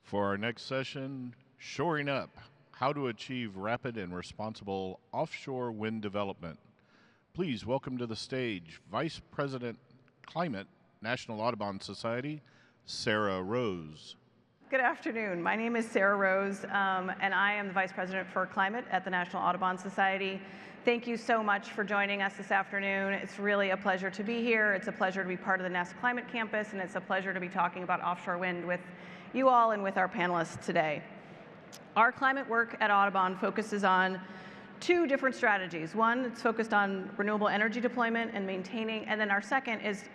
For our next session, Shoring Up, How to Achieve Rapid and Responsible Offshore Wind Development. Please welcome to the stage Vice President Climate, National Audubon Society, Sarah Rose. Good afternoon. My name is Sarah Rose, and I am the Vice President for Climate at the National Audubon Society. Thank you so much for joining us this afternoon. It's really a pleasure to be here. It's a pleasure to be part of the Nest Climate Campus, and it's a pleasure to be talking about offshore wind with you all and with our panelists today. Our climate work at Audubon focuses on two different strategies. One, it's focused on renewable energy deployment and maintaining, and then our second is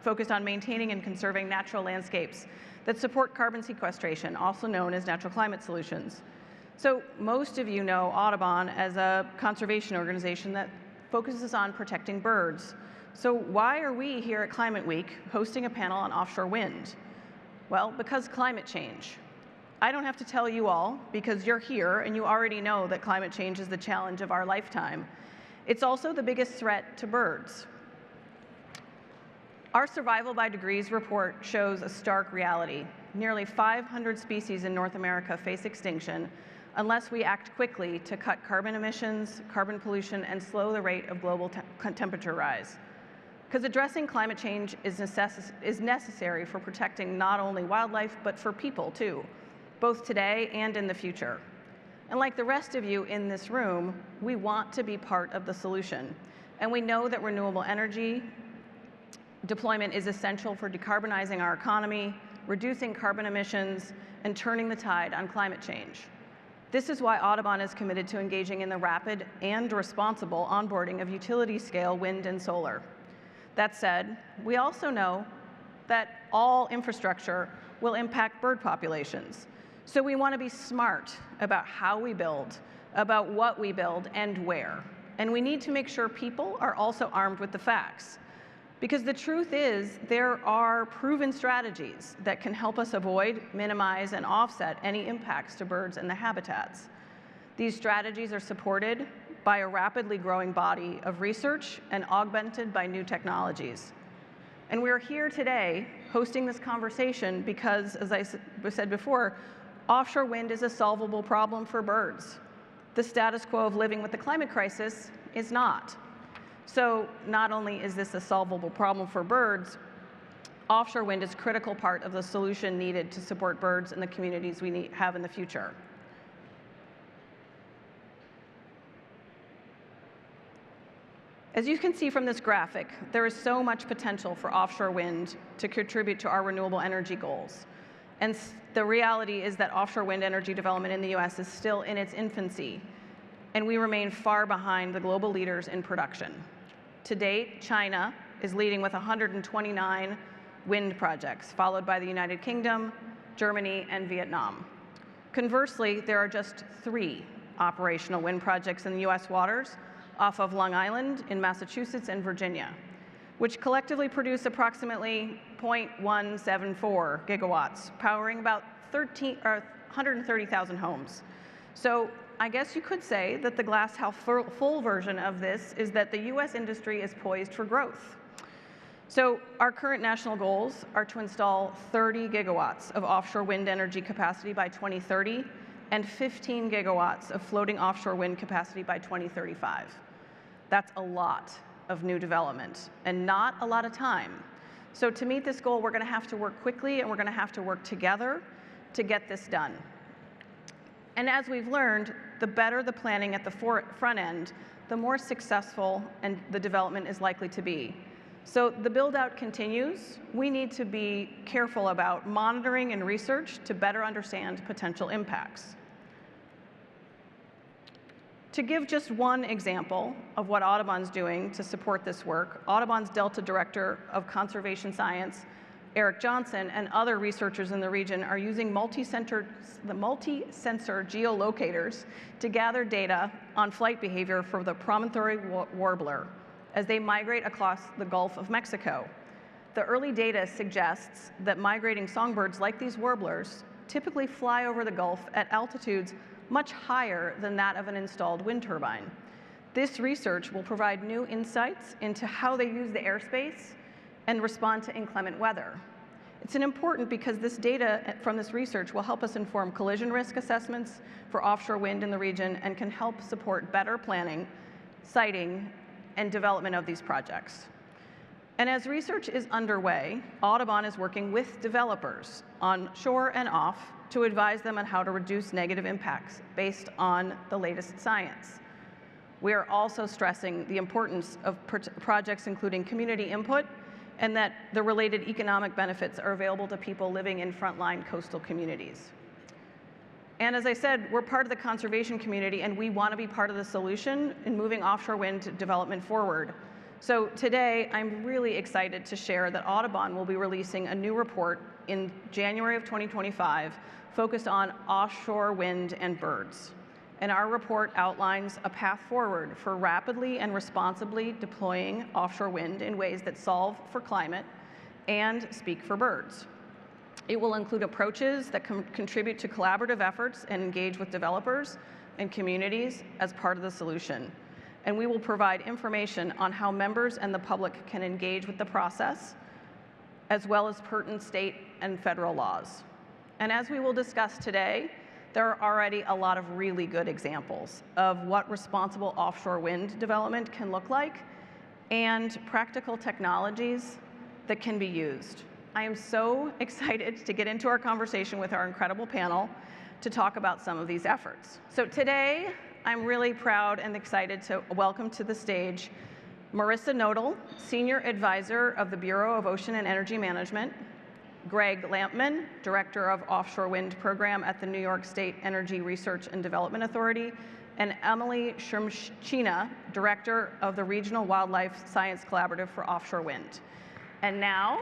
focused on maintaining and conserving natural landscapes that support carbon sequestration, also known as natural climate solutions. So most of you know Audubon as a conservation organization that focuses on protecting birds. So why are we here at Climate Week hosting a panel on offshore wind? Well, because climate change. I don't have to tell you all, because you're here and you already know that climate change is the challenge of our lifetime. It's also the biggest threat to birds. Our Survival by Degrees report shows a stark reality. Nearly 500 species in North America face extinction unless we act quickly to cut carbon emissions, carbon pollution, and slow the rate of global temperature rise. Because addressing climate change is necessary for protecting not only wildlife, but for people too, both today and in the future. And like the rest of you in this room, we want to be part of the solution. And we know that renewable energy deployment is essential for decarbonizing our economy, reducing carbon emissions, and turning the tide on climate change. This is why Audubon is committed to engaging in the rapid and responsible onboarding of utility-scale wind and solar. That said, we also know that all infrastructure will impact bird populations. So we want to be smart about how we build, about what we build, and where. And we need to make sure people are also armed with the facts. Because the truth is, there are proven strategies that can help us avoid, minimize, and offset any impacts to birds and the habitats. These strategies are supported by a rapidly growing body of research and augmented by new technologies. And we're here today hosting this conversation because, as I said before, offshore wind is a solvable problem for birds. The status quo of living with the climate crisis is not. So not only is this a solvable problem for birds, offshore wind is a critical part of the solution needed to support birds and the communities we have in the future. As you can see from this graphic, there is so much potential for offshore wind to contribute to our renewable energy goals. And the reality is that offshore wind energy development in the US is still in its infancy, and we remain far behind the global leaders in production. To date, China is leading with 129 wind projects, followed by the United Kingdom, Germany, and Vietnam. Conversely, there are just 3 operational wind projects in the US waters off of Long Island in Massachusetts and Virginia, which collectively produce approximately 0.174 gigawatts, powering about 130,000 homes. So I guess you could say that the glass half full version of this is that the US industry is poised for growth. So our current national goals are to install 30 gigawatts of offshore wind energy capacity by 2030 and 15 gigawatts of floating offshore wind capacity by 2035. That's a lot of new development and not a lot of time. So to meet this goal, we're going to have to work quickly and we're going to have to work together to get this done. And as we've learned, the better the planning at the front end, the more successful and the development is likely to be. So the build-out continues. We need to be careful about monitoring and research to better understand potential impacts. To give just one example of what Audubon's doing to support this work, Audubon's Delta Director of Conservation Science, Eric Johnson, and other researchers in the region are using multi-sensor geolocators to gather data on flight behavior for the promontory warbler as they migrate across the Gulf of Mexico. The early data suggests that migrating songbirds like these warblers typically fly over the Gulf at altitudes much higher than that of an installed wind turbine. This research will provide new insights into how they use the airspace and respond to inclement weather. It's important because this data from this research will help us inform collision risk assessments for offshore wind in the region and can help support better planning, siting, and development of these projects. And as research is underway, Audubon is working with developers on shore and off to advise them on how to reduce negative impacts based on the latest science. We are also stressing the importance of projects including community input and that the related economic benefits are available to people living in frontline coastal communities. And as I said, we're part of the conservation community and we want to be part of the solution in moving offshore wind development forward. So today, I'm really excited to share that Audubon will be releasing a new report in January of 2025 focused on offshore wind and birds. And our report outlines a path forward for rapidly and responsibly deploying offshore wind in ways that solve for climate and speak for birds. It will include approaches that contribute to collaborative efforts and engage with developers and communities as part of the solution. And we will provide information on how members and the public can engage with the process, as well as pertinent state and federal laws. And as we will discuss today, there are already a lot of really good examples of what responsible offshore wind development can look like and practical technologies that can be used. I am so excited to get into our conversation with our incredible panel to talk about some of these efforts. So today, I'm really proud and excited to welcome to the stage Marissa Nodal, Senior Advisor of the Bureau of Ocean and Energy Management, Greg Lampman, Director of Offshore Wind Program at the New York State Energy Research and Development Authority, and Emily Shrimshina, Director of the Regional Wildlife Science Collaborative for Offshore Wind. And now,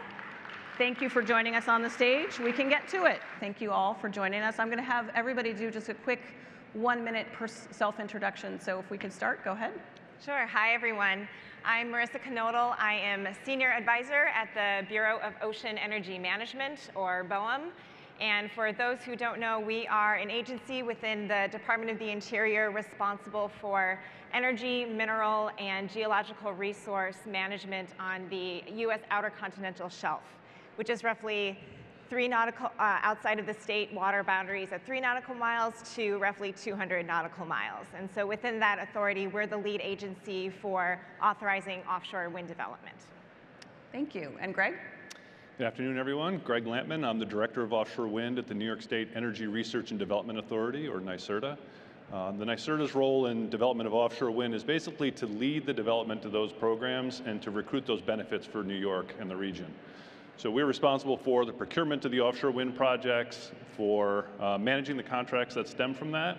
thank you for joining us on the stage. We can get to it. Thank you all for joining us. I'm going to have everybody do just a quick 1 minute per self-introduction. So if we could start, go ahead. Sure. Hi, everyone. I'm Marissa Knodel. I am a Senior Advisor at the Bureau of Ocean Energy Management, or BOEM. And for those who don't know, we are an agency within the Department of the Interior responsible for energy, mineral, and geological resource management on the U.S. Outer Continental Shelf, which is roughly 3 nautical, outside of the state water boundaries at 3 nautical miles to roughly 200 nautical miles. And so within that authority, we're the lead agency for authorizing offshore wind development. Thank you. And Greg? Good afternoon, everyone. Greg Lampman. I'm the Director of Offshore Wind at the New York State Energy Research and Development Authority, or NYSERDA. The NYSERDA's role in development of offshore wind is basically to lead the development of those programs and to recruit those benefits for New York and the region. So we're responsible for the procurement of the offshore wind projects, for managing the contracts that stem from that,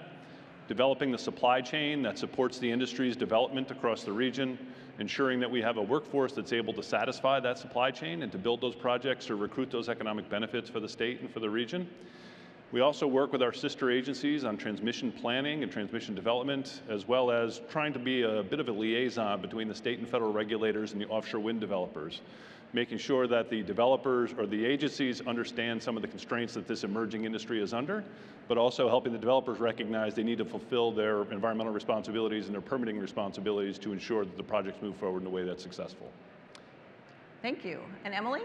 developing the supply chain that supports the industry's development across the region, ensuring that we have a workforce that's able to satisfy that supply chain and to build those projects or recruit those economic benefits for the state and for the region. We also work with our sister agencies on transmission planning and transmission development, as well as trying to be a bit of a liaison between the state and federal regulators and the offshore wind developers, making sure that the developers or the agencies understand some of the constraints that this emerging industry is under, but also helping the developers recognize they need to fulfill their environmental responsibilities and their permitting responsibilities to ensure that the projects move forward in a way that's successful. Thank you. And Emily?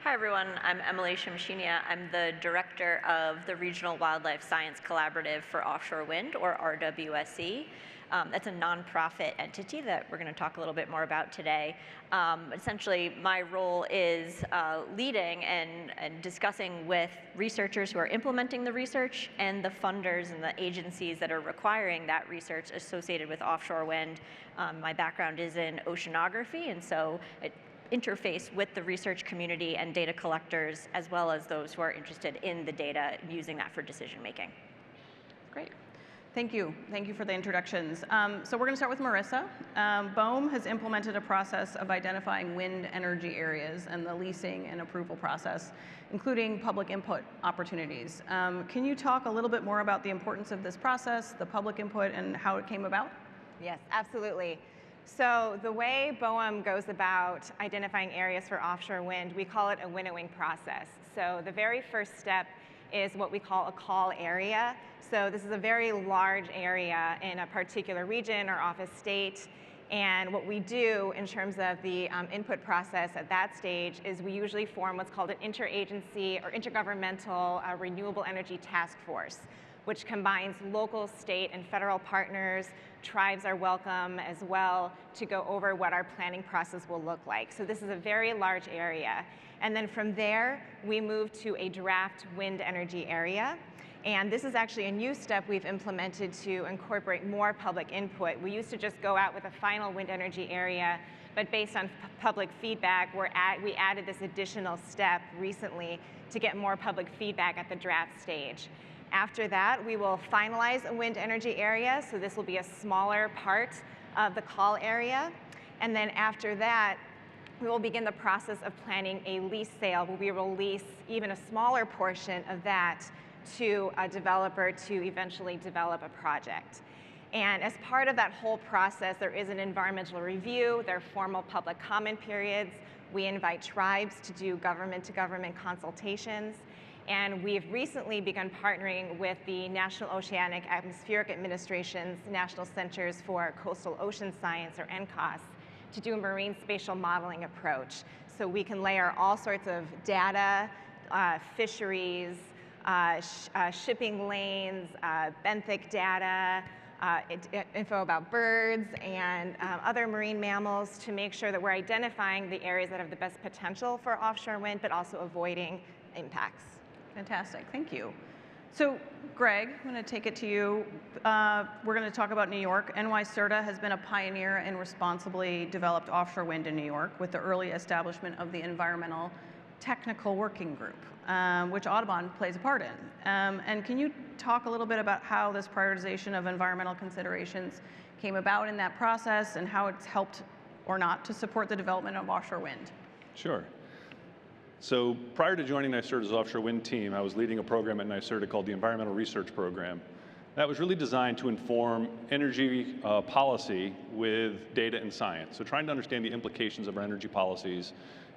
Hi, everyone. I'm Emily Shrimshina. I'm the Director of the Regional Wildlife Science Collaborative for Offshore Wind, or RWSC. That's a nonprofit entity that we're going to talk a little bit more about today. Essentially, my role is leading and discussing with researchers who are implementing the research and the funders and the agencies that are requiring that research associated with offshore wind. My background is in oceanography, and so it interface with the research community and data collectors, as well as those who are interested in the data, using that for decision making. Great. Thank you. Thank you for the introductions. So we're going to start with Marissa. BOEM has implemented a process of identifying wind energy areas and the leasing and approval process, including public input opportunities. Can you talk a little bit more about the importance of this process, the public input, and how it came about? Yes, absolutely. So the way BOEM goes about identifying areas for offshore wind, we call it a winnowing process. So the very first step is what we call a call area. So this is a very large area in a particular region or office state, And what we do in terms of the input process at that stage is we usually form what's called an interagency or intergovernmental renewable energy task force, which combines local, state, and federal partners. Tribes are welcome as well to go over what our planning process will look like. So this is a very large area. And then from there, we move to a draft wind energy area. And this is actually a new step we've implemented to incorporate more public input. We used to just go out with a final wind energy area, but based on public feedback, we added this additional step recently to get more public feedback at the draft stage. After that, we will finalize a wind energy area, so this will be a smaller part of the call area. And then after that, we will begin the process of planning a lease sale, where we will lease even a smaller portion of that to a developer to eventually develop a project. And as part of that whole process, there is an environmental review, there are formal public comment periods, we invite tribes to do government-to-government consultations, and we've recently begun partnering with the National Oceanic Atmospheric Administration's National Centers for Coastal Ocean Science, or NCOS, to do a marine spatial modeling approach. So we can layer all sorts of data, fisheries, shipping lanes, benthic data, info about birds and other marine mammals to make sure that we're identifying the areas that have the best potential for offshore wind, but also avoiding impacts. Fantastic, thank you. So Greg, I'm going to take it to you. We're going to talk about New York. NYSERDA has been a pioneer in responsibly developed offshore wind in New York with the early establishment of the Environmental Technical Working Group, which Audubon plays a part in. And can you talk a little bit about how this prioritization of environmental considerations came about in that process and how it's helped or not to support the development of offshore wind? Sure. So prior to joining NYSERDA's offshore wind team, I was leading a program at NYSERDA called the Environmental Research Program. That was really designed to inform energy policy with data and science. So trying to understand the implications of our energy policies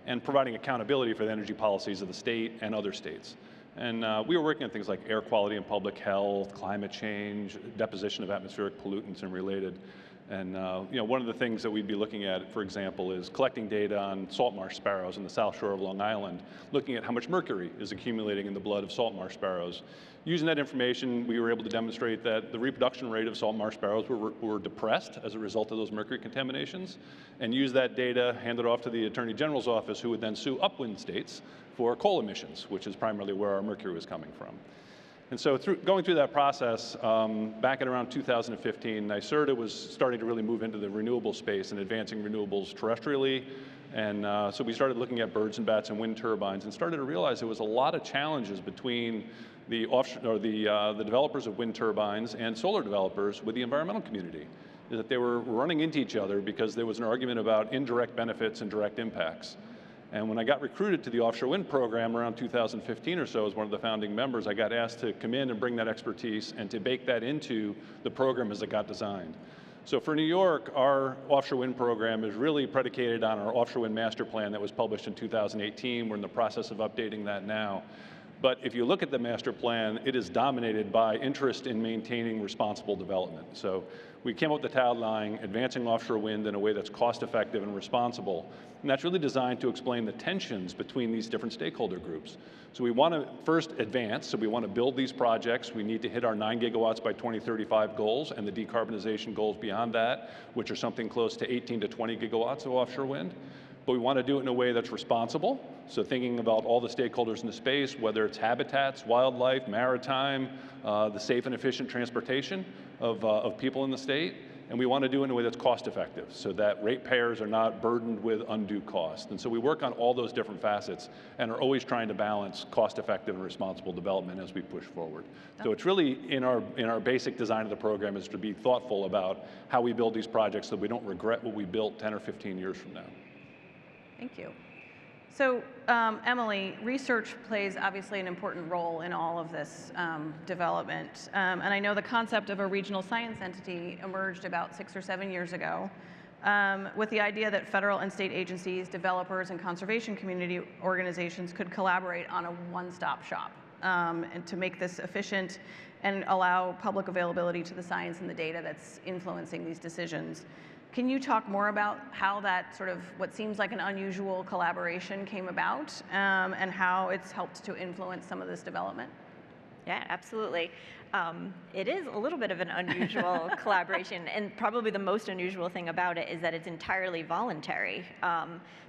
and providing accountability for the energy policies of the state and other states. And we were working on things like air quality and public health, climate change, deposition of atmospheric pollutants and related. And one of the things that we'd be looking at, for example, is collecting data on salt marsh sparrows in the south shore of Long Island, looking at how much mercury is accumulating in the blood of salt marsh sparrows. Using that information, we were able to demonstrate that the reproduction rate of salt marsh sparrows were depressed as a result of those mercury contaminations, and use that data, hand it off to the Attorney General's office, who would then sue upwind states for coal emissions, which is primarily where our mercury was coming from. And so going through that process, back in around 2015, NYSERDA was starting to really move into the renewable space and advancing renewables terrestrially. And so we started looking at birds and bats and wind turbines and started to realize there was a lot of challenges between the developers of wind turbines and solar developers with the environmental community, is that they were running into each other because there was an argument about indirect benefits and direct impacts. And when I got recruited to the offshore wind program around 2015 or so as one of the founding members, I got asked to come in and bring that expertise and to bake that into the program as it got designed. So for New York, our offshore wind program is really predicated on our offshore wind master plan that was published in 2018. We're in the process of updating that now. But if you look at the master plan, it is dominated by interest in maintaining responsible development. So we came up with the tagline, advancing offshore wind in a way that's cost effective and responsible. And that's really designed to explain the tensions between these different stakeholder groups. So we want to first advance, so we want to build these projects. We need to hit our 9 gigawatts by 2035 goals and the decarbonization goals beyond that, which are something close to 18 to 20 gigawatts of offshore wind. But we want to do it in a way that's responsible. So thinking about all the stakeholders in the space, whether it's habitats, wildlife, maritime, the safe and efficient transportation of people in the state. And we want to do it in a way that's cost effective so that ratepayers are not burdened with undue cost. And so we work on all those different facets and are always trying to balance cost effective and responsible development as we push forward. So it's really in our basic design of the program is to be thoughtful about how we build these projects so we don't regret what we built 10 or 15 years from now. Thank you. So Emily, research plays obviously an important role in all of this development. And I know the concept of a regional science entity emerged about 6 or 7 years ago with the idea that federal and state agencies, developers, and conservation community organizations could collaborate on a one-stop shop and to make this efficient and allow public availability to the science and the data that's influencing these decisions. Can you talk more about how that sort of what seems like an unusual collaboration came about and how it's helped to influence some of this development? Yeah, absolutely. It is a little bit of an unusual collaboration, and probably the most unusual thing about it is that it's entirely voluntary.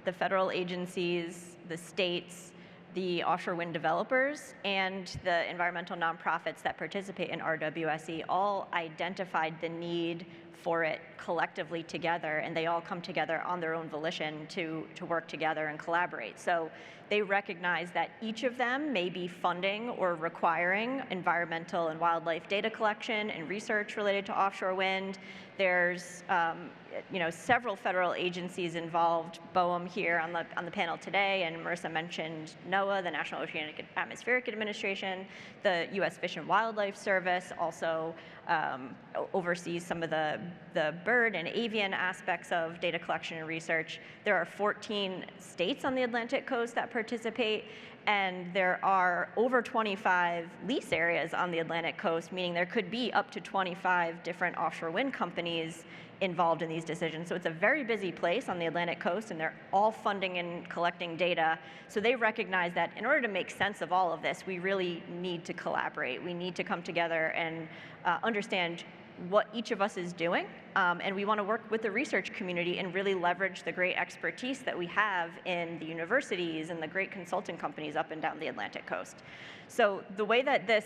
The federal agencies, the states, the offshore wind developers, and the environmental nonprofits that participate in RWSE all identified the need for it collectively together, and they all come together on their own volition to work together and collaborate. So they recognize that each of them may be funding or requiring environmental and wildlife data collection and research related to offshore wind. There's several federal agencies involved, BOEM here on the panel today, and Marissa mentioned NOAA, the National Oceanic and Atmospheric Administration. The U.S. Fish and Wildlife Service also oversees some of the bird and avian aspects of data collection and research. There are 14 states on the Atlantic coast that participate, and there are over 25 lease areas on the Atlantic coast, meaning there could be up to 25 different offshore wind companies involved in these decisions. So it's a very busy place on the Atlantic coast, and they're all funding and collecting data. So they recognize that in order to make sense of all of this, we really need to collaborate. We need to come together and understand what each of us is doing, and we want to work with the research community and really leverage the great expertise that we have in the universities and the great consulting companies up and down the Atlantic coast. So the way that this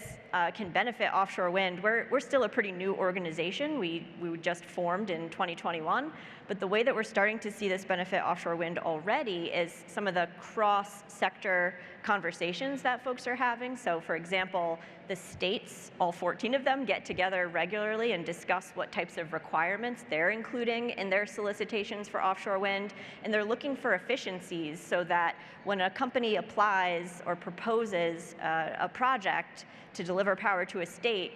can benefit offshore wind, we're still a pretty new organization. We just formed in 2021, but the way that we're starting to see this benefit offshore wind already is some of the cross-sector conversations that folks are having. So for example, the states, all 14 of them, get together regularly and discuss what types of requirements they're including in their solicitations for offshore wind, and they're looking for efficiencies so that when a company applies or proposes a project to deliver power to a state,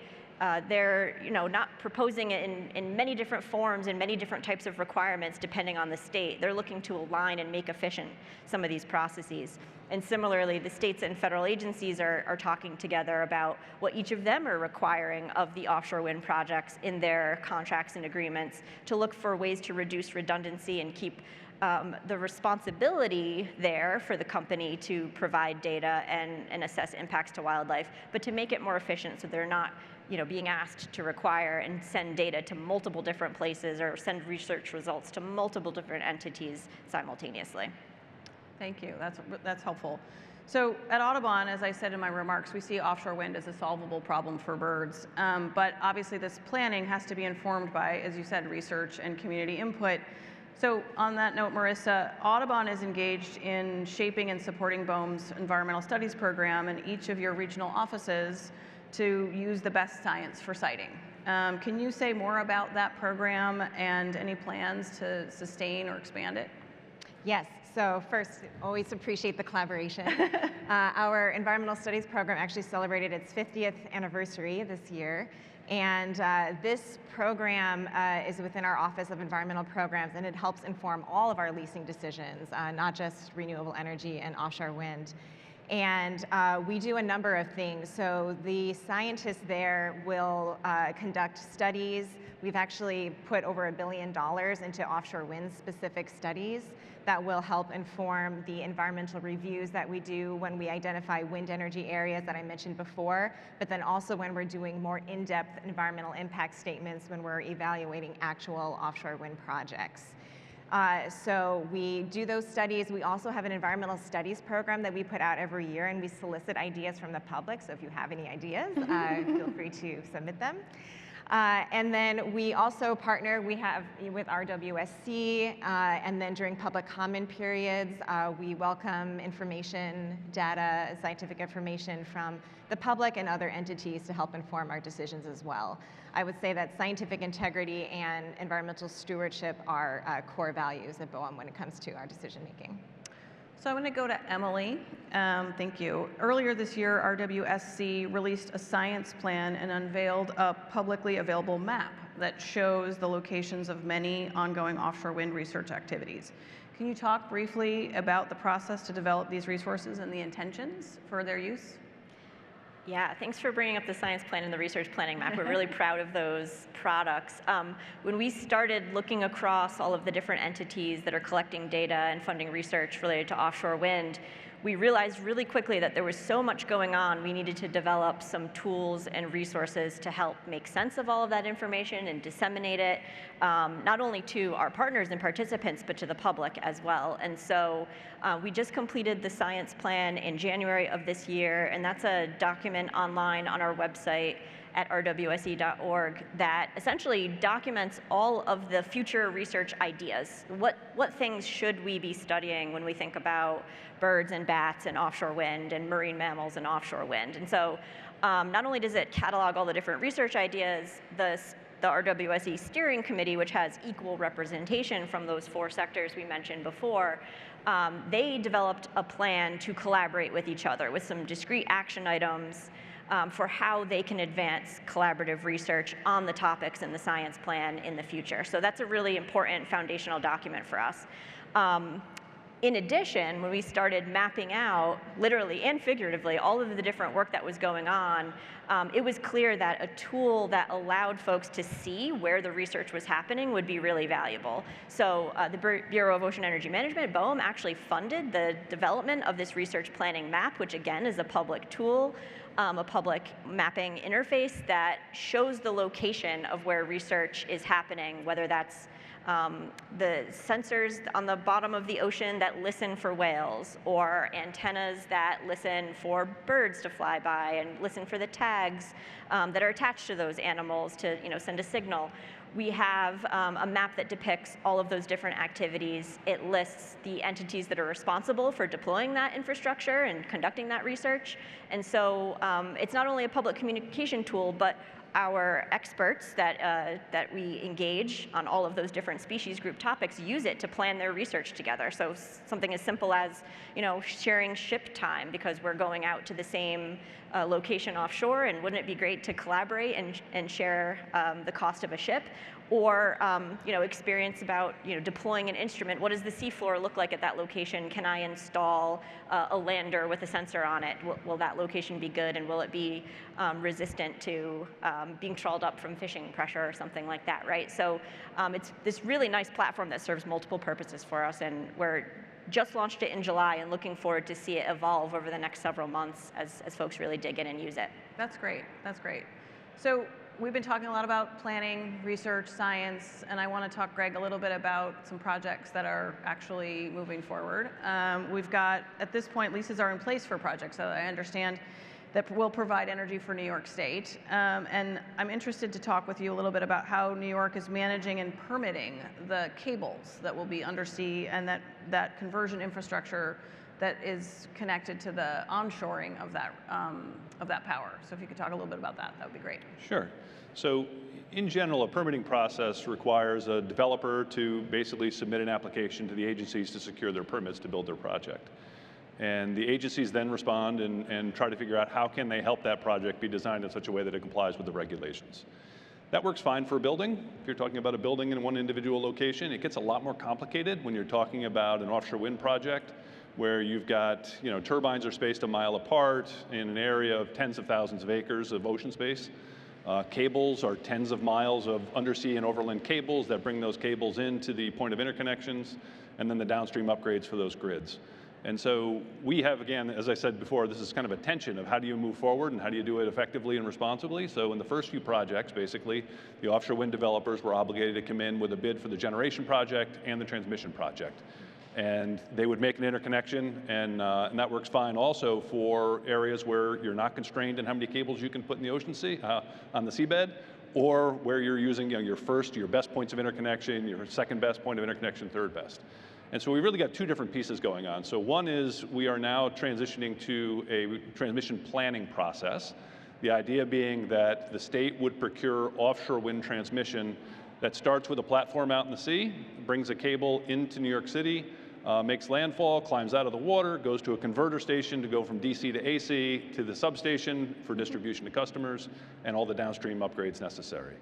they're not proposing it in many different forms and many different types of requirements depending on the state. They're looking to align and make efficient some of these processes. And similarly, the states and federal agencies are talking together about what each of them are requiring of the offshore wind projects in their contracts and agreements to look for ways to reduce redundancy and keep the responsibility there for the company to provide data and assess impacts to wildlife, but to make it more efficient so they're not being asked to require and send data to multiple different places or send research results to multiple different entities simultaneously. Thank you. That's helpful. So at Audubon, as I said in my remarks, we see offshore wind as a solvable problem for birds. But obviously this planning has to be informed by, as you said, research and community input. So on that note, Marissa, Audubon is engaged in shaping and supporting BOEM's environmental studies program in each of your regional offices to use the best science for siting. Can you say more about that program and any plans to sustain or expand it? Yes. So first, always appreciate the collaboration. Our environmental studies program actually celebrated its 50th anniversary this year. And this program is within our Office of Environmental Programs, and it helps inform all of our leasing decisions, not just renewable energy and offshore wind. And we do a number of things. So the scientists there will conduct studies. We've actually put over $1 billion into offshore wind specific studies that will help inform the environmental reviews that we do when we identify wind energy areas that I mentioned before, but then also when we're doing more in-depth environmental impact statements when we're evaluating actual offshore wind projects. So we do those studies. We also have an environmental studies program that we put out every year, and we solicit ideas from the public. So if you have any ideas, feel free to submit them. And then we also partner with RWSC, and then during public comment periods, we welcome information, data, scientific information from the public and other entities to help inform our decisions as well. I would say that scientific integrity and environmental stewardship are core values at BOEM when it comes to our decision making. So I'm going to go to Emily. Thank you. Earlier this year, RWSC released a science plan and unveiled a publicly available map that shows the locations of many ongoing offshore wind research activities. Can you talk briefly about the process to develop these resources and the intentions for their use? Yeah, thanks for bringing up the science plan and the research planning map. We're really proud of those products. When we started looking across all of the different entities that are collecting data and funding research related to offshore wind, we realized really quickly that there was so much going on, we needed to develop some tools and resources to help make sense of all of that information and disseminate it, not only to our partners and participants, but to the public as well. And so we just completed the science plan in January of this year, and that's a document online on our website at rwse.org that essentially documents all of the future research ideas. What things should we be studying when we think about birds and bats and offshore wind and marine mammals and offshore wind? And so not only does it catalog all the different research ideas, the RWSE steering committee, which has equal representation from those 4 sectors we mentioned before, they developed a plan to collaborate with each other with some discrete action items for how they can advance collaborative research on the topics in the science plan in the future. So that's a really important foundational document for us. In addition, when we started mapping out, literally and figuratively, all of the different work that was going on, it was clear that a tool that allowed folks to see where the research was happening would be really valuable. So the Bureau of Ocean Energy Management, BOEM, actually funded the development of this research planning map, which again is a public tool, a public mapping interface that shows the location of where research is happening, whether that's the sensors on the bottom of the ocean that listen for whales, or antennas that listen for birds to fly by and listen for the tags that are attached to those animals to send a signal. We have a map that depicts all of those different activities. It lists the entities that are responsible for deploying that infrastructure and conducting that research. And so it's not only a public communication tool, but our experts that we engage on all of those different species group topics use it to plan their research together. So something as simple as sharing ship time, because we're going out to the same location offshore, and wouldn't it be great to collaborate and share the cost of a ship? Or experience about deploying an instrument. What does the seafloor look like at that location? Can I install a lander with a sensor on it? Will that location be good, and will it be resistant to being trawled up from fishing pressure or something like that, right? So it's this really nice platform that serves multiple purposes for us, and we're just launched it in July and looking forward to see it evolve over the next several months as folks really dig in and use it. That's great. That's great. So we've been talking a lot about planning, research, science, and I want to talk, Greg, a little bit about some projects that are actually moving forward. We've got, at this point, leases are in place for projects that I understand that will provide energy for New York State. And I'm interested to talk with you a little bit about how New York is managing and permitting the cables that will be undersea, and that conversion infrastructure that is connected to the onshoring of that power. So if you could talk a little bit about that, that would be great. Sure. So in general, a permitting process requires a developer to basically submit an application to the agencies to secure their permits to build their project. And the agencies then respond and try to figure out how can they help that project be designed in such a way that it complies with the regulations. That works fine for a building. If you're talking about a building in one individual location, it gets a lot more complicated when you're talking about an offshore wind project where you've got, turbines are spaced a mile apart in an area of tens of thousands of acres of ocean space. Cables are tens of miles of undersea and overland cables that bring those cables into the point of interconnections, and then the downstream upgrades for those grids. And so we have, again, as I said before, this is kind of a tension of how do you move forward and how do you do it effectively and responsibly. So in the first few projects, basically, the offshore wind developers were obligated to come in with a bid for the generation project and the transmission project. And they would make an interconnection, and that works fine also for areas where you're not constrained in how many cables you can put in the ocean sea, on the seabed, or where you're using your best points of interconnection, your second best point of interconnection, third best. And so we really got two different pieces going on. So one is we are now transitioning to a transmission planning process. The idea being that the state would procure offshore wind transmission that starts with a platform out in the sea, brings a cable into New York City, makes landfall, climbs out of the water, goes to a converter station to go from DC to AC to the substation for distribution to customers, and all the downstream upgrades necessary.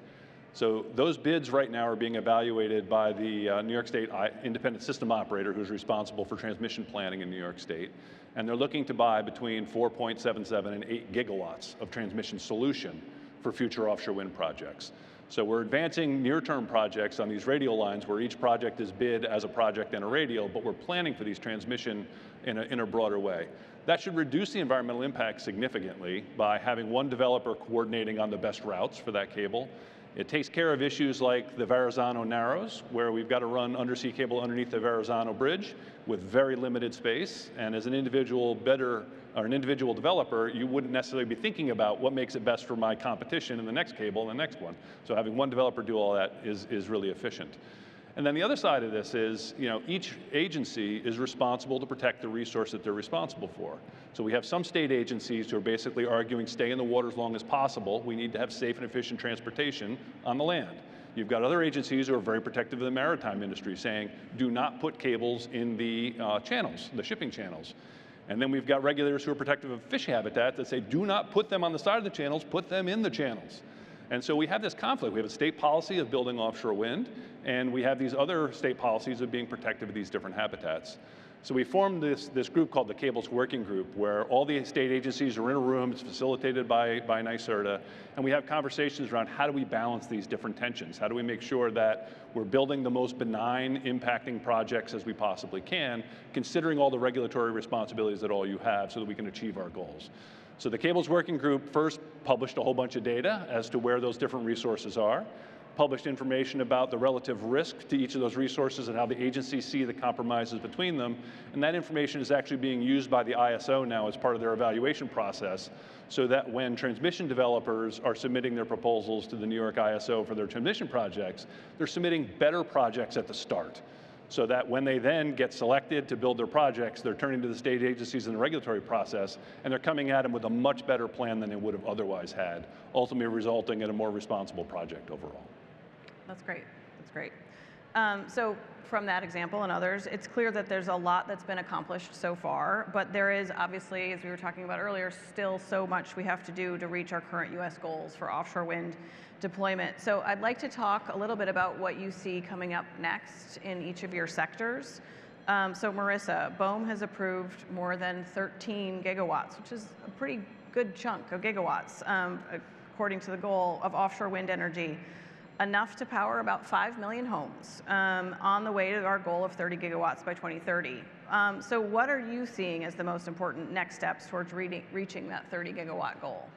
So those bids right now are being evaluated by the New York State independent system operator who's responsible for transmission planning in New York State. And they're looking to buy between 4.77 and 8 gigawatts of transmission solution for future offshore wind projects. So we're advancing near-term projects on these radial lines where each project is bid as a project and a radial, but we're planning for these transmission in a broader way. That should reduce the environmental impact significantly by having one developer coordinating on the best routes for that cable. It takes care of issues like the Verrazano Narrows, where we've got to run undersea cable underneath the Verrazano Bridge with very limited space. And as an individual bidder or an individual developer, you wouldn't necessarily be thinking about what makes it best for my competition in the next cable and the next one. So having one developer do all that is really efficient. And then the other side of this is, each agency is responsible to protect the resource that they're responsible for. So we have some state agencies who are basically arguing stay in the water as long as possible. We need to have safe and efficient transportation on the land. You've got other agencies who are very protective of the maritime industry saying, do not put cables in the channels, the shipping channels. And then we've got regulators who are protective of fish habitat that say, do not put them on the side of the channels, put them in the channels. And so we have this conflict. We have a state policy of building offshore wind, and we have these other state policies of being protective of these different habitats. So we formed this group called the Cables Working Group, where all the state agencies are in a room. It's facilitated by NYSERDA, and we have conversations around how do we balance these different tensions? How do we make sure that we're building the most benign impacting projects as we possibly can, considering all the regulatory responsibilities that all you have so that we can achieve our goals? So the Cables Working Group first published a whole bunch of data as to where those different resources are, published information about the relative risk to each of those resources and how the agencies see the compromises between them. And that information is actually being used by the ISO now as part of their evaluation process, so that when transmission developers are submitting their proposals to the New York ISO for their transmission projects, they're submitting better projects at the start, so that when they then get selected to build their projects, they're turning to the state agencies in the regulatory process, and they're coming at them with a much better plan than they would have otherwise had, ultimately resulting in a more responsible project overall. That's great. That's great. So from that example and others, it's clear that there's a lot that's been accomplished so far, but there is obviously, as we were talking about earlier, still so much we have to do to reach our current U.S. goals for offshore wind deployment. So I'd like to talk a little bit about what you see coming up next in each of your sectors. So Marissa, BOEM has approved more than 13 gigawatts, which is a pretty good chunk of gigawatts, according to the goal of offshore wind energy, enough to power about 5 million homes, on the way to our goal of 30 gigawatts by 2030. So what are you seeing as the most important next steps towards reaching that 30 gigawatt goal?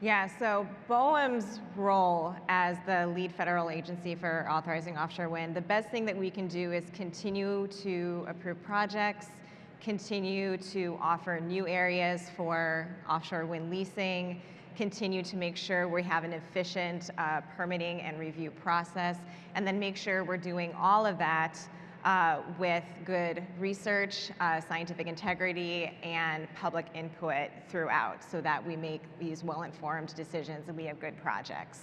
Yeah, so BOEM's role as the lead federal agency for authorizing offshore wind, the best thing that we can do is continue to approve projects, continue to offer new areas for offshore wind leasing, continue to make sure we have an efficient permitting and review process, and then make sure we're doing all of that with good research, scientific integrity, and public input throughout, so that we make these well-informed decisions and we have good projects.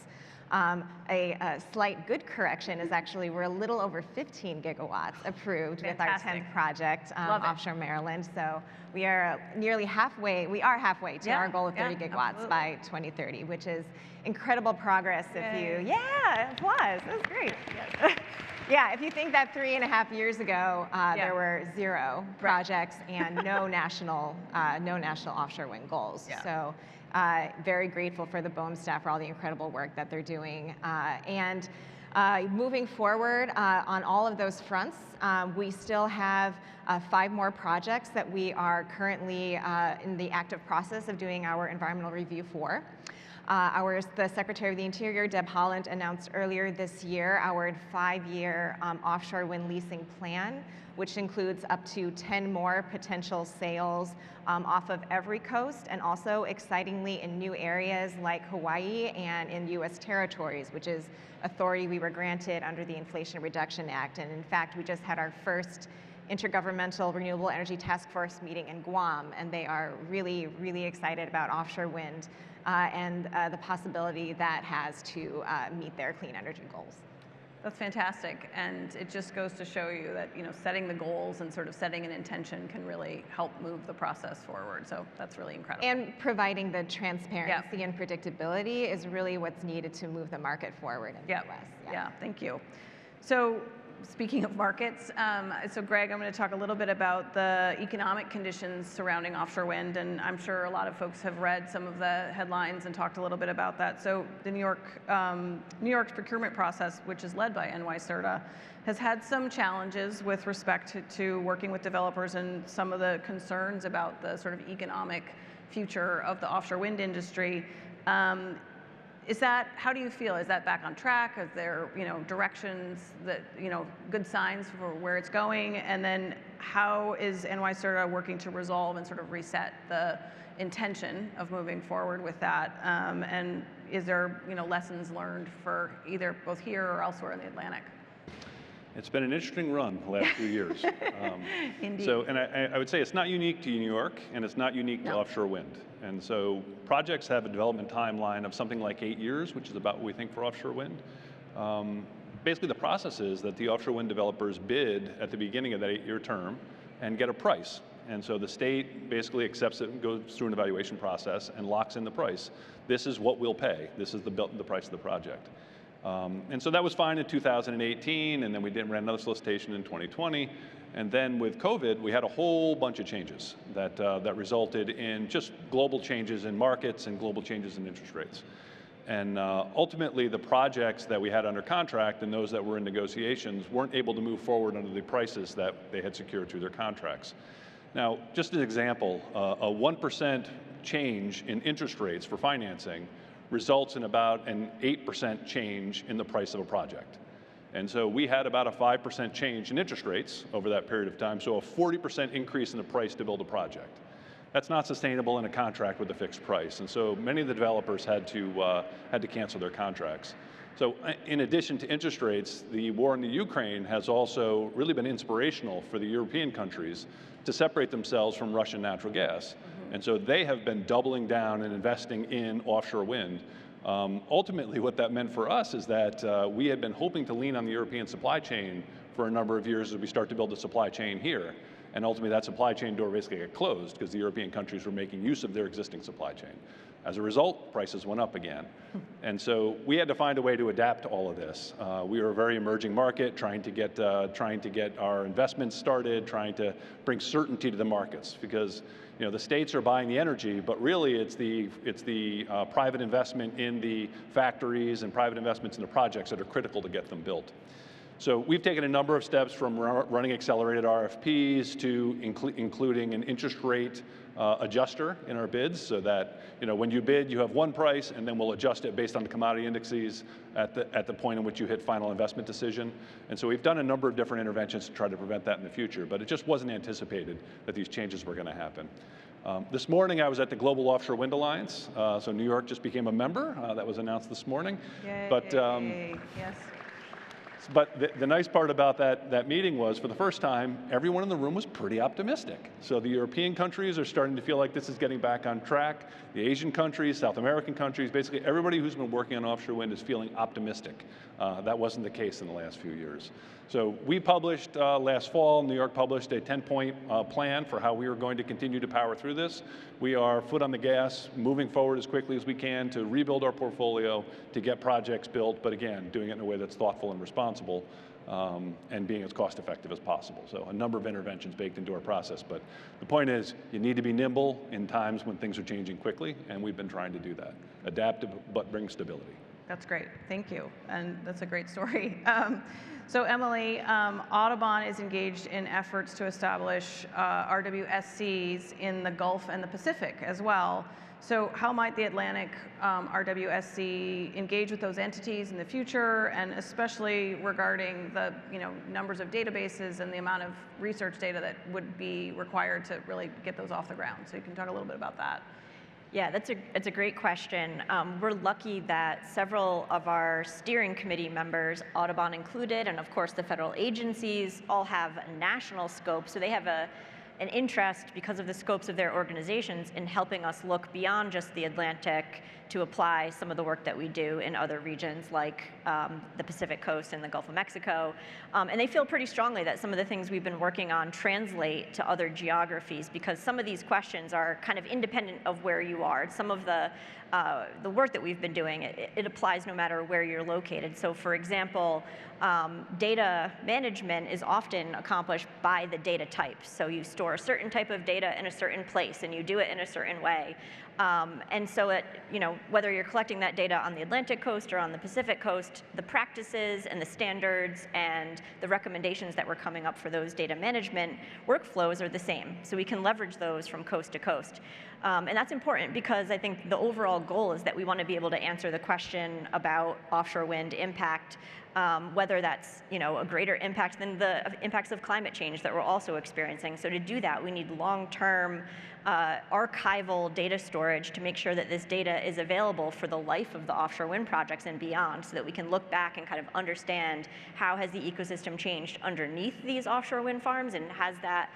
A slight good correction is actually we're a little over 15 gigawatts approved with our 10th project offshore Maryland. So we are nearly halfway, to our goal of 30 gigawatts by 2030, which is incredible progress. If you, applause, that's great. Yeah, if you think that 3.5 years ago, there were 0 projects and no national offshore wind goals. So very grateful for the BOEM staff for all the incredible work that they're doing. And moving forward on all of those fronts, we still have 5 more projects that we are currently in the active process of doing our environmental review for. The Secretary of the Interior, Deb Haaland, announced earlier this year our 5-year offshore wind leasing plan, which includes up to 10 more potential sales off of every coast, and also excitingly in new areas like Hawaii and in U.S. territories, which is authority we were granted under the Inflation Reduction Act. And in fact, we just had our first Intergovernmental Renewable Energy Task Force meeting in Guam, and they are really, really excited about offshore wind and the possibility that has to meet their clean energy goals. That's fantastic, and it just goes to show you that setting the goals and sort of setting an intention can really help move the process forward. So that's really incredible. And providing the transparency and predictability is really what's needed to move the market forward in the US. Yeah, thank you. So speaking of markets, so Greg, I'm going to talk a little bit about the economic conditions surrounding offshore wind, and I'm sure a lot of folks have read some of the headlines and talked a little bit about that. So the New York's procurement process, which is led by NYSERDA, has had some challenges with respect to working with developers and some of the concerns about the sort of economic future of the offshore wind industry. How do you feel? Is that back on track? Is there, directions that, good signs for where it's going? And then how is NYSERDA working to resolve and sort of reset the intention of moving forward with that? And is there, lessons learned for either both here or elsewhere in the Atlantic? It's been an interesting run the last few years. Indeed. So, and I would say it's not unique to New York, and it's not unique to offshore wind. And so projects have a development timeline of something like 8 years, which is about what we think for offshore wind. Basically, the process is that the offshore wind developers bid at the beginning of that 8-year term and get a price. And so the state basically accepts it and goes through an evaluation process and locks in the price. This is what we'll pay. This is the price of the project. And so that was fine in 2018, and then we ran another solicitation in 2020. And then with COVID, we had a whole bunch of changes that resulted in just global changes in markets and global changes in interest rates. And ultimately, the projects that we had under contract and those that were in negotiations weren't able to move forward under the prices that they had secured through their contracts. Now, just an example, a 1% change in interest rates for financing results in about an 8% change in the price of a project. And so we had about a 5% change in interest rates over that period of time, so a 40% increase in the price to build a project. That's not sustainable in a contract with a fixed price, and so many of the developers had to cancel their contracts. So in addition to interest rates, the war in the Ukraine has also really been inspirational for the European countries to separate themselves from Russian natural gas. And so they have been doubling down and investing in offshore wind. Ultimately, what that meant for us is that we had been hoping to lean on the European supply chain for a number of years as we start to build the supply chain here. And ultimately, that supply chain door basically got closed because the European countries were making use of their existing supply chain. As a result, prices went up again. And so we had to find a way to adapt to all of this. We were a very emerging market, trying to get our investments started, trying to bring certainty to the markets, because the states are buying the energy, but really it's the private investment in the factories and private investments in the projects that are critical to get them built. So we've taken a number of steps from running accelerated RFPs to including an interest rate adjuster in our bids, so that when you bid, you have one price, and then we'll adjust it based on the commodity indices at the point in which you hit final investment decision. And so we've done a number of different interventions to try to prevent that in the future, but it just wasn't anticipated that these changes were going to happen. This morning I was at the Global Offshore Wind Alliance, so New York just became a member. That was announced this morning. Yay. But Yes. But the nice part about that meeting was, for the first time, everyone in the room was pretty optimistic. So the European countries are starting to feel like this is getting back on track. The Asian countries, South American countries, basically everybody who's been working on offshore wind is feeling optimistic. That wasn't the case in the last few years. So we published last fall, New York published a 10-point plan for how we are going to continue to power through this. We are foot on the gas, moving forward as quickly as we can to rebuild our portfolio, to get projects built, but again, doing it in a way that's thoughtful and responsible, and being as cost effective as possible. So a number of interventions baked into our process, but the point is, you need to be nimble in times when things are changing quickly, and we've been trying to do that. Adaptive, but bring stability. That's great, thank you, and that's a great story. So Emily, Audubon is engaged in efforts to establish RWSCs in the Gulf and the Pacific as well. So how might the Atlantic RWSC engage with those entities in the future, and especially regarding the numbers of databases and the amount of research data that would be required to really get those off the ground? So you can talk a little bit about that. Yeah, it's a great question. We're lucky that several of our steering committee members, Audubon included, and of course the federal agencies, all have a national scope, so they have a an interest, because of the scopes of their organizations, in helping us look beyond just the Atlantic to apply some of the work that we do in other regions like the Pacific Coast and the Gulf of Mexico. And they feel pretty strongly that some of the things we've been working on translate to other geographies, because some of these questions are kind of independent of where you are. Some of the work that we've been doing, it applies no matter where you're located. So for example, data management is often accomplished by the data type. So you store a certain type of data in a certain place, and you do it in a certain way. And so whether you're collecting that data on the Atlantic coast or on the Pacific coast, the practices and the standards and the recommendations that we're coming up for those data management workflows are the same. So we can leverage those from coast to coast. And that's important because I think the overall goal is that we want to be able to answer the question about offshore wind impact, whether that's a greater impact than the impacts of climate change that we're also experiencing. So to do that, we need long-term archival data storage to make sure that this data is available for the life of the offshore wind projects and beyond, so that we can look back and kind of understand how has the ecosystem changed underneath these offshore wind farms, and has that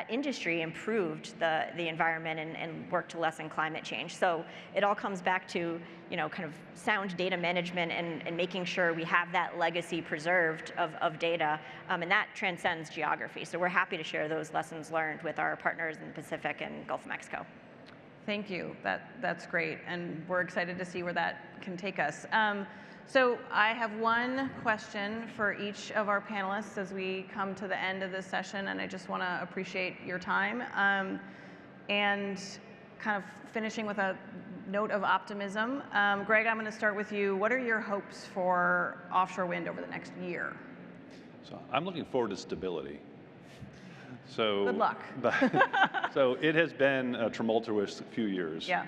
industry improved the environment and worked to lessen climate change. So it all comes back to kind of sound data management and making sure we have that legacy preserved of data, and that transcends geography. So we're happy to share those lessons learned with our partners in the Pacific and Gulf of Mexico. Thank you. That's great, and we're excited to see where that can take us. So I have one question for each of our panelists as we come to the end of this session, and I just want to appreciate your time. And kind of finishing with a note of optimism. Greg, I'm going to start with you. What are your hopes for offshore wind over the next year? So I'm looking forward to stability. So good luck. So it has been a tumultuous few years. Yeah.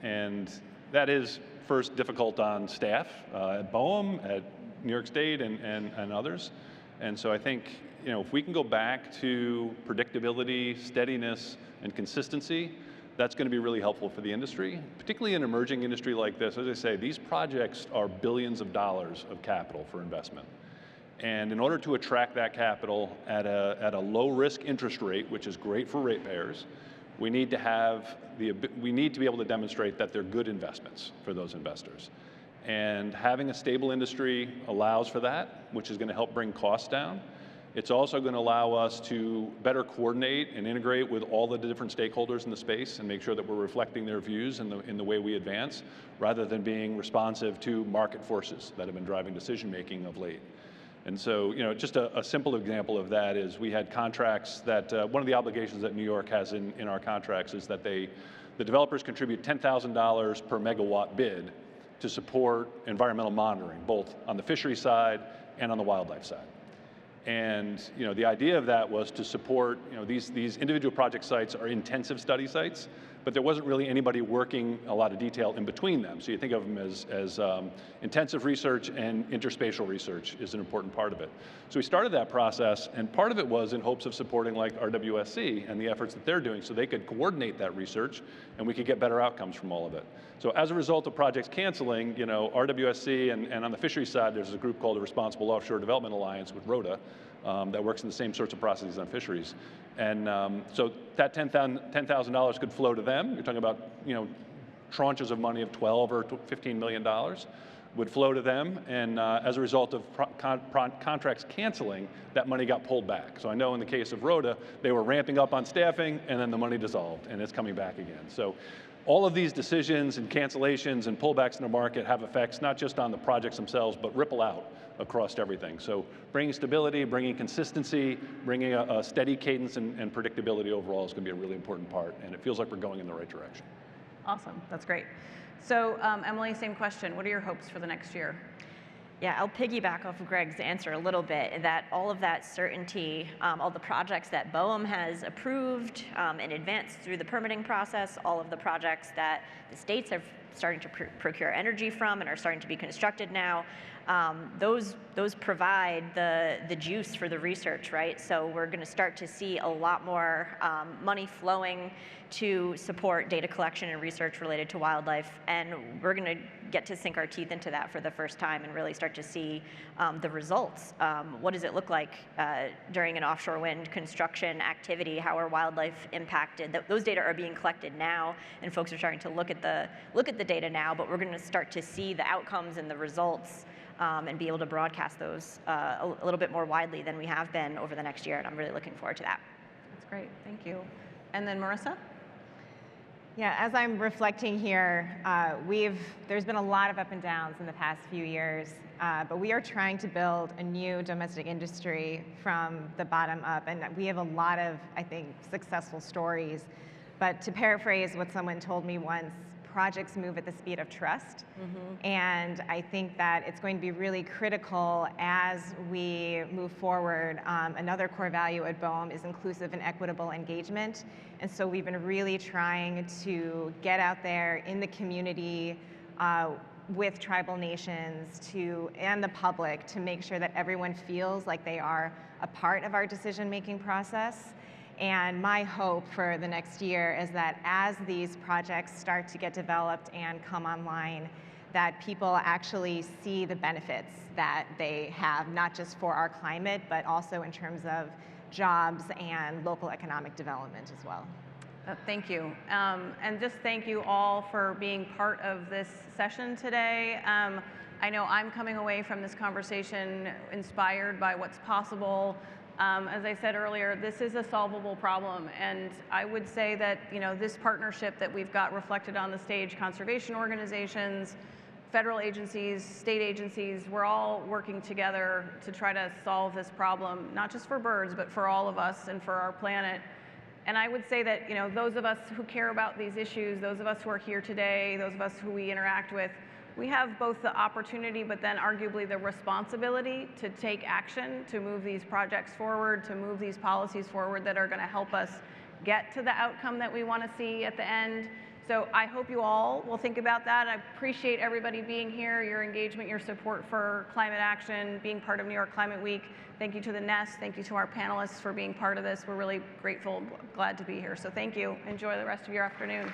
And that is first difficult on staff at BOEM, at New York State, and others. And so I think if we can go back to predictability, steadiness, and consistency, that's going to be really helpful for the industry, particularly an emerging industry like this. As I say, these projects are billions of dollars of capital for investment. And in order to attract that capital at a low risk interest rate, which is great for ratepayers, we need to be able to demonstrate that they're good investments for those investors. And having a stable industry allows for that, which is going to help bring costs down. It's also going to allow us to better coordinate and integrate with all the different stakeholders in the space and make sure that we're reflecting their views in the way we advance, rather than being responsive to market forces that have been driving decision making of late. And so, just a simple example of that is we had contracts that, one of the obligations that New York has in our contracts is that the developers contribute $10,000 per megawatt bid to support environmental monitoring, both on the fishery side and on the wildlife side. And the idea of that was to support, these individual project sites are intensive study sites, but there wasn't really anybody working a lot of detail in between them. So you think of them as intensive research, and interspatial research is an important part of it. So we started that process, and part of it was in hopes of supporting like RWSC and the efforts that they're doing so they could coordinate that research and we could get better outcomes from all of it. So as a result of projects canceling, RWSC and on the fishery side, there's a group called the Responsible Offshore Development Alliance with Rhoda that works in the same sorts of processes on fisheries. And so that $10,000 could flow to them. You're talking about tranches of money of $12 or $15 million would flow to them. And as a result of contracts canceling, that money got pulled back. So I know in the case of Rhoda, they were ramping up on staffing, and then the money dissolved, and it's coming back again. So all of these decisions and cancellations and pullbacks in the market have effects not just on the projects themselves, but ripple out across everything. So bringing stability, bringing consistency, bringing a steady cadence and predictability overall is going to be a really important part, and it feels like we're going in the right direction. Awesome, that's great. So Emily, same question. What are your hopes for the next year? Yeah, I'll piggyback off of Greg's answer a little bit, that all of that certainty, all the projects that BOEM has approved and advanced through the permitting process, all of the projects that the states have starting to procure energy from and are starting to be constructed now, those provide the juice for the research, right? So we're going to start to see a lot more money flowing to support data collection and research related to wildlife, and we're going to get to sink our teeth into that for the first time and really start to see the results. What does it look like during an offshore wind construction activity? How are wildlife impacted? Those data are being collected now, and folks are starting to look at the data now, but we're going to start to see the outcomes and the results and be able to broadcast those a little bit more widely than we have been over the next year, and I'm really looking forward to that. That's great, thank you. And then Marissa? Yeah, as I'm reflecting here, there's been a lot of up and downs in the past few years, but we are trying to build a new domestic industry from the bottom up, and we have a lot of, I think, successful stories. But to paraphrase what someone told me once, projects move at the speed of trust. And I think that it's going to be really critical as we move forward. Another core value at BOEM is inclusive and equitable engagement. And so we've been really trying to get out there in the community with tribal nations and the public to make sure that everyone feels like they are a part of our decision-making process. And my hope for the next year is that as these projects start to get developed and come online, that people actually see the benefits that they have, not just for our climate, but also in terms of jobs and local economic development as well. Thank you. And just thank you all for being part of this session today. I know I'm coming away from this conversation inspired by what's possible. As I said earlier, this is a solvable problem, and I would say that this partnership that we've got reflected on the stage, conservation organizations, federal agencies, state agencies, we're all working together to try to solve this problem, not just for birds, but for all of us and for our planet. And I would say that those of us who care about these issues, those of us who are here today, those of us who we interact with, we have both the opportunity, but then arguably the responsibility to take action, to move these projects forward, to move these policies forward that are going to help us get to the outcome that we want to see at the end. So I hope you all will think about that. I appreciate everybody being here, your engagement, your support for climate action, being part of New York Climate Week. Thank you to the Nest. Thank you to our panelists for being part of this. We're really grateful, glad to be here. So thank you. Enjoy the rest of your afternoon.